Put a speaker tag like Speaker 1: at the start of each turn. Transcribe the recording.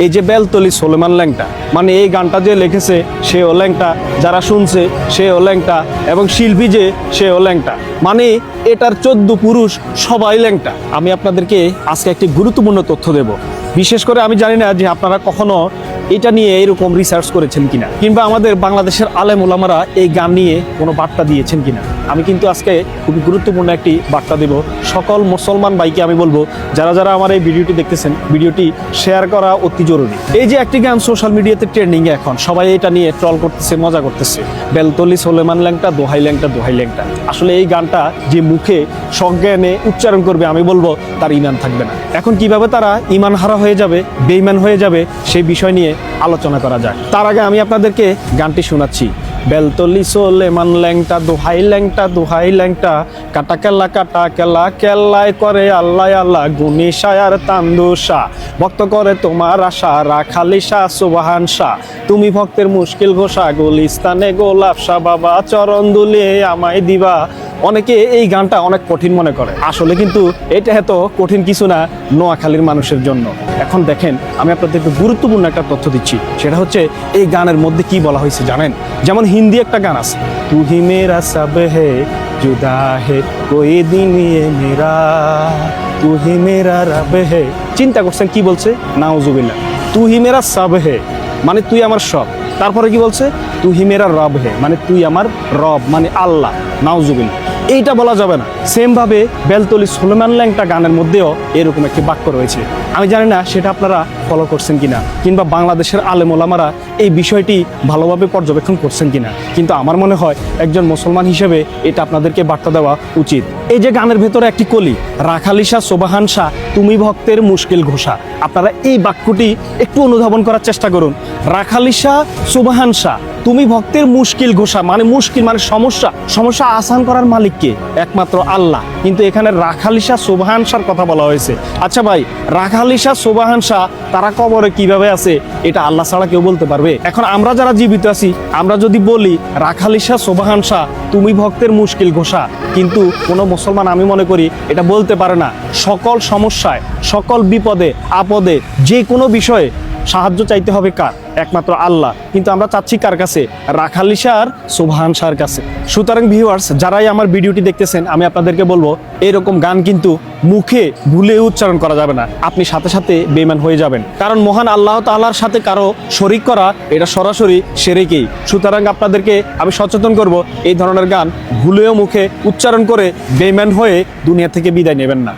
Speaker 1: এই যে বেলতলি সোলেমান ল্যাংটা, মানে এই গানটা যে লিখেছে সেও ল্যাংটা, যারা শুনছে সেও ল্যাংটা, এবং শিল্পী যে সেও ল্যাংটা, মানে এটার 14 পুরুষ সবাই ল্যাংটা। আমি আপনাদেরকে আজকে একটি গুরুত্বপূর্ণ তথ্য দেব। বিশেষ করে আমি জানি না যে আপনারা কখনো এটা নিয়ে এরকম রিসার্চ করেছেন কিনা, কিংবা আমাদের বাংলাদেশের আলেম ওলামারা এই গান নিয়ে কোনো বার্তা দিয়েছেন কিনা। আমি কিন্তু আজকে খুবই গুরুত্বপূর্ণ একটি বার্তা দেব। সকল মুসলমান ভাইকে আমি বলবো, যারা যারা আমার এই ভিডিওটি দেখতেছেন, ভিডিওটি শেয়ার করা অতি জরুরি। এই যে একটি গান সোশ্যাল মিডিয়াতে ট্রেন্ডিংয়ে, এখন সবাই এটা নিয়ে ট্রল করতেছে, মজা করতেছে, বেলতলি সোলেমান ল্যাংটা, দোহাই ল্যাংটা, দোহাই ল্যাংটা। আসলে এই গানটা যে মুখে সজ্ঞানে উচ্চারণ করবে, আমি বলবো তার ঈমান থাকবে না। এখন কিভাবে তারা ঈমান হারা হয়ে যাবে, বেঈমান হয়ে যাবে, সেই বিষয় নিয়ে আলোচনা করা যায়। তার আগে আমি আপনাদেরকে গানটি শোনাচ্ছি। বেলতলি সোলেমান ল্যাংটা, দোহাই ল্যাংটা, দোহাই ল্যাংটা, কাটা কেল্লা কেল্লায় করে আল্লাহ আল্লাহ, গুনি শায়ার তান্দুসা, ভক্ত করে তোমার আশা, রাখালি শাহ সুবহান শাহ, তুমি ভক্তের মুশকিল ঘোষা, গুলিস্তানে গোলাপ শাহ, বাবা চরণ দুলিয়ে আমায় দিবা। অনেকে এই গানটা অনেক কঠিন মনে করে, আসলে কিন্তু এটা এত কঠিন কিছু না নোয়াখালীর মানুষের জন্য। এখন দেখেন, আমি আপনাদেরকে গুরুত্বপূর্ণ একটা তথ্য দিচ্ছি, সেটা হচ্ছে এই গানের মধ্যে কি বলা হয়েছে জানেন? যেমন হিন্দি একটা গান আছে, তু হি মেরা সব হে, জুদা হে কোই দিন ইয়ে মেরা, তু হি মেরা রব হে। চিন্তা করছেন কি বলছে? নাউজুবিল্লাহ। তু হি মেরা সব হে মানে তুই আমার সব। তারপরে কি বলছে? তু হি মেরা রব হে মানে তুই আমার রব, মানে আল্লাহ। নাউজুবিল্লাহ। এইটা বলা যাবে না। সেম ভাবে বেলতলি সোলেমান ল্যাংটা গানের মধ্যেও এরকম একটি বাক্য রয়েছে। আমি জানি না সেটা আপনারা ফলো করছেন কিনা, কিংবা বাংলাদেশের আলেম ওলামারা এই বিষয়টি ভালোভাবে পর্যবেক্ষণ করছেন কিনা, কিন্তু আমার মনে হয় একজন মুসলমান হিসেবে এটা আপনাদেরকে বার্তা দেওয়া উচিত। এই যে গানের ভেতরে একটি কলি, রাখালি শাহ সুবহান শাহ, তুমি ভক্তের মুশকিল ঘোষা। আপনারা এই বাক্যটি একটু অনুধাবন করার চেষ্টা করুন। রাখালি শাহ সুবহান শাহ, তুমি ভক্তের মুশকিল ঘোষা, মানে মুশকিল মানে সমস্যা আসান করার মালিক কে? একমাত্র আল্লাহ। কিন্তু এখানে রাখালি শাহ সুবহান শাহর কথা বলা হয়েছে। আচ্ছা ভাই, রাখালি শাহ সুবহান শাহ তারা কবরে কিভাবে আছে এটা আল্লাহ ছাড়া কেউ বলতে পারবে? এখন আমরা যারা জীবিত আছি, আমরা যদি বলি রাখালি শাহ সুবহান শাহ, তুমি ভক্তের মুশকিল ঘোষা, কিন্তু কোনো মুসলমান আমি মনে করি এটা বলতে পারে না। সকল সমস্যায়, সকল বিপদে আপদে, যে কোনো বিষয়ে সাহায্য চাইতে হবে কার? একমাত্র আল্লাহ। কিন্তু আমরা চাচ্ছি কার কাছে? রাখালি শাহ সুবহান শাহর কাছে। সুতরাং ভিউয়ার্স, যারাই আমার ভিডিওটি দেখতেছেন, আমি আপনাদেরকে বলবো, এরকম গান কিন্তু মুখে ভুলে উচ্চারণ করা যাবে না। আপনি সাথে সাথে বেঈমান হয়ে যাবেন, কারণ মহান আল্লাহ তাআলার সাথে কারো শরীক করা এটা সরাসরি শিরকই। সুতরাং আপনাদেরকে আমি সচেতন করব, এই ধরনের গান ভুলেও মুখে উচ্চারণ করে বেঈমান হয়ে দুনিয়া থেকে বিদায় নেবেন না।